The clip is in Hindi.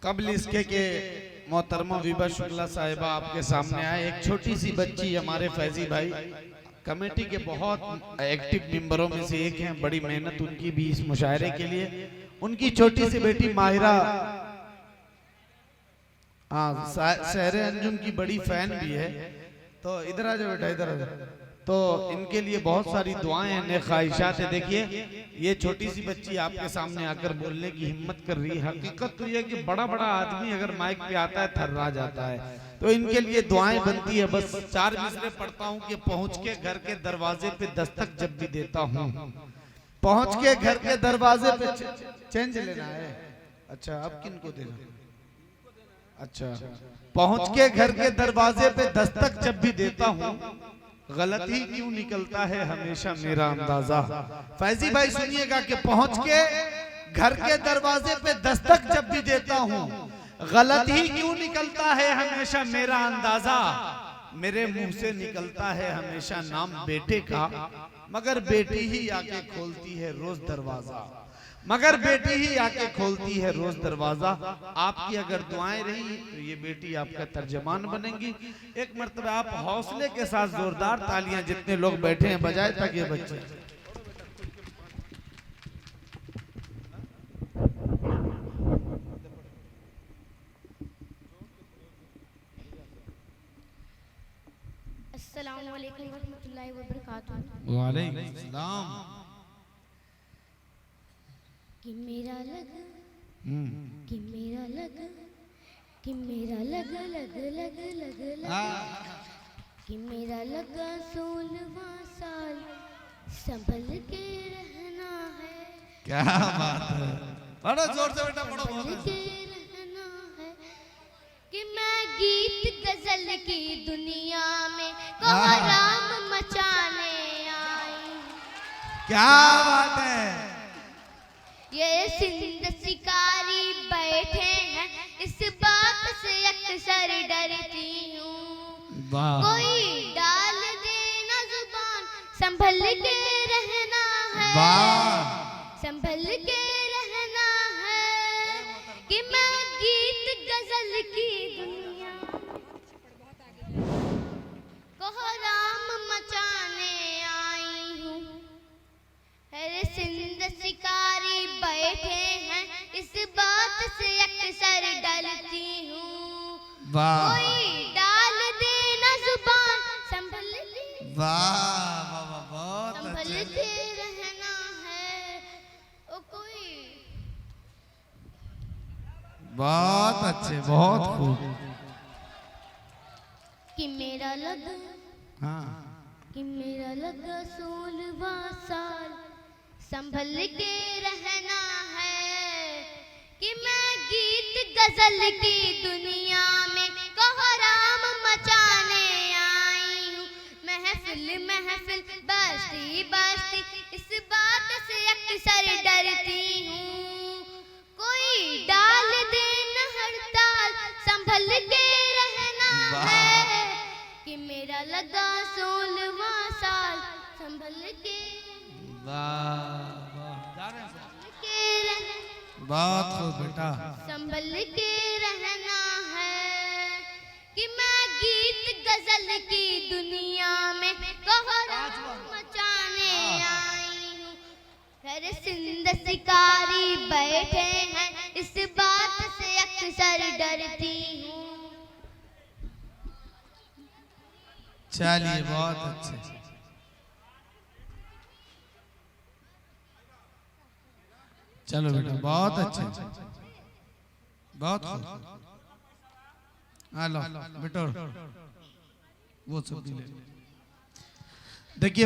कबल इसके के मोहतरमा विभा शुक्ला साहिबा आपके सामने आए। एक छोटी सी बच्ची हमारे फैजी भाई कमेटी के बहुत एक्टिव मेंबरों में से एक हैं। बड़ी मेहनत उनकी भी इस मुशायरे के लिए। उनकी छोटी सी बेटी माहिरा सहरे अंजुम की बड़ी फैन भी है। तो इधर आ जाओ बेटा, इधर आ जाओ। तो इनके लिए बहुत सारी दुआएं हैं, नेक ख्वाहिशात है। देखिए ये छोटी सी बच्ची आपके सामने आकर बोलने की हिम्मत कर रही है। हकीकत तो यह कि बड़ा बड़ा आदमी अगर माइक पे आता है थर्रा जाता है। तो इनके लिए दुआएं बनती है। बस 4 मिसरे पढ़ता हूँ कि पहुंच के घर के दरवाजे पे दस्तक जब भी देता हूँ, पहुंच के घर के दरवाजे पे चेंज लेना है। अच्छा अब किनको देना? अच्छा, पहुंच के घर के दरवाजे पे दस्तक जब भी देता हूँ, गलती क्यों निकलता है हमेशा मेरा अंदाजा। फैजी भाई सुनिएगा कि पहुंच के घर के दरवाजे पे दस्तक जब भी देता हूँ, गलती क्यों निकलता है हमेशा मेरा अंदाजा। मेरे मुंह से निकलता है हमेशा नाम बेटे का, मगर बेटी ही आके खोलती है रोज दरवाजा। मगर बेटी ही आके खोलती है रोज दरवाजा। आपकी अगर दुआएं रही तो ये बेटी आपका तर्जमान बनेंगी। एक मर्तबा आप हौसले के साथ जोरदार तालियां जितने लोग बैठे हैं बजाए ताकि ये बच्चे। अस्सलाम वालेकुम रहमतुल्लाहि व बरकातहू। वालेकुम सलाम। कि मेरा लग कि मेरा लग कि मेरा लग लग लग लग लग कि मेरा लगा 16वां साल संभल के रहना है। क्या बात है, बड़ा जोर से बेटा, बड़ा संभल के रहना है कि मैं गीत गजल की दुनिया में कोहराम मचाने आई। क्या बात है। ये सिंध शिकारी बैठे हैं, इस बात से अक्सर डरती हूँ। कोई डाल देना जुबान, संभल के रहना है। संभल के रहना है कि मैं गीत गजल की दुनिया कोहराम मचाने आई हूँ। अरे सिंध शिकारी बैठे हैं, इस बात से अक्सर डरती हूँ। कोई डाल देना जुबान, संभल के संभल के रहना है। ओ कोई बहुत अच्छे, बहुत खूब। कि मेरा लग कि मेरा लगा 16वां साल संभल के रहना है कि मैं गीत गजल की दुनिया में कोहराम मचाने आई हूँ। महफिल महफिल बस्ती बस्ती, इस बात से अक्सर डरती हूँ। कोई डाल देना हड़ताल, संभल के रहना है कि मेरा लगा 16वां साल संभल के बहुत खूब बेटा। संभल के रहना है कि मैं गीत गजल की दुनिया में कोहराम मचाने आई हूँ। फिर सिंध शिकारी बैठे हैं, इस बात से अक्सर डरती हूँ। चलिए बहुत अच्छे। चलो बेटा बहुत अच्छे, बहुत खूब। हेलो बेटा वो सब देखिए।